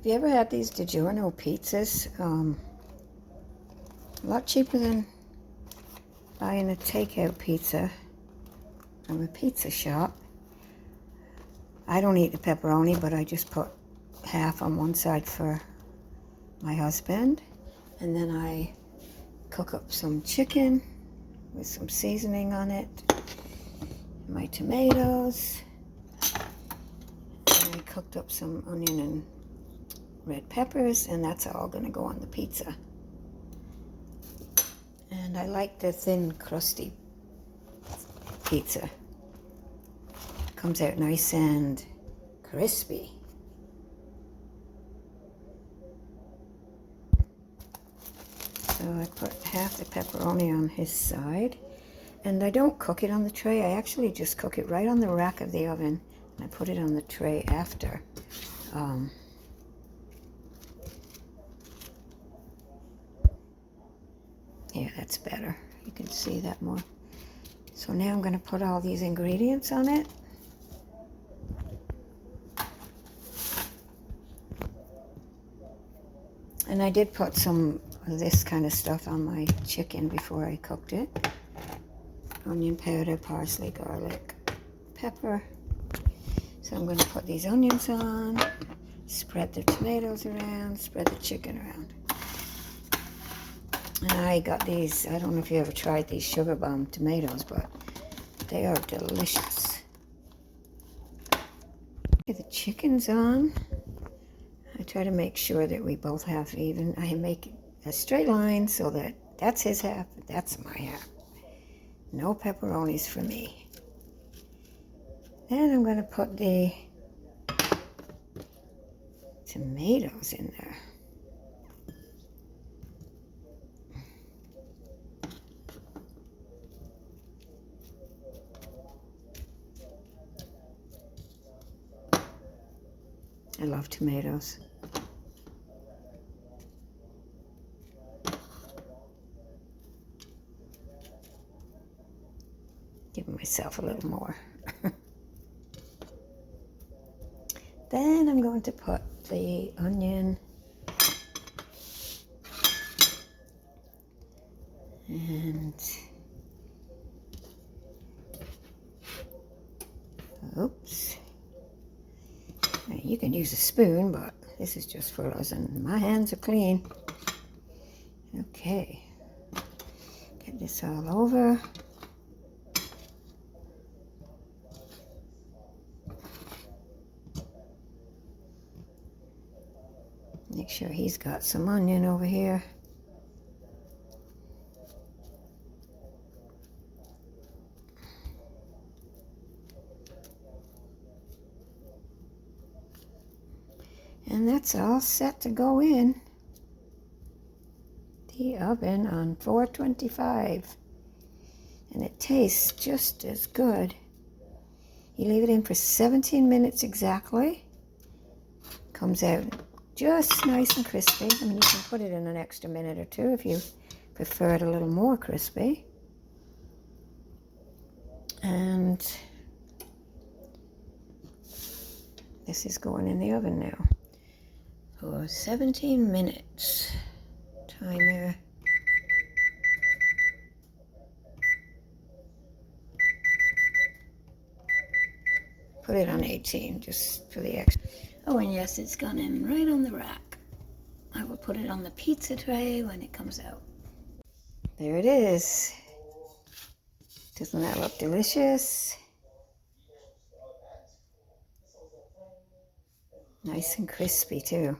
you ever had these DiGiorno pizzas? A lot cheaper than buying a takeout pizza from a pizza shop. I don't eat the pepperoni, but I just put half on one side for my husband. And then I cook up some chicken with some seasoning on it, my tomatoes, and I cooked up some onion and red peppers, and that's all gonna go on the pizza. And I like the thin, crusty pizza. Comes out nice and crispy. So I put half the pepperoni on his side, and I don't cook it on the tray. I actually just cook it right on the rack of the oven, and I put it on the tray after. Yeah, that's better. You can see that more. So now I'm going to put all these ingredients on it. And I did put some of this kind of stuff on my chicken before I cooked it. Onion powder, parsley, garlic, pepper. So I'm going to put these onions on, spread the tomatoes around, spread the chicken around. And I got these, I don't know if you ever tried these sugar bomb tomatoes, but they are delicious. Okay, the chicken's on. I try to make sure that we both have even. I make a straight line so that that's his half, that's my half. No pepperonis for me. Then I'm going to put the tomatoes in there. I love tomatoes. Giving myself a little more. Then I'm going to put the onion and oops. You can use a spoon, but this is just for us, and my hands are clean. Okay, get this all over. Make sure he's got some onion over here. And that's all set to go in the oven on 425. And it tastes just as good. You leave it in for 17 minutes exactly. Comes out just nice and crispy. I mean, you can put it in an extra minute or two if you prefer it a little more crispy. And this is going in the oven now for 17 minutes. Timer. Put it on 18 just for the extra. Oh, and yes, it's gone in right on the rack. I will put it on the pizza tray when it comes out. There it is. Doesn't that look delicious? Nice and crispy too.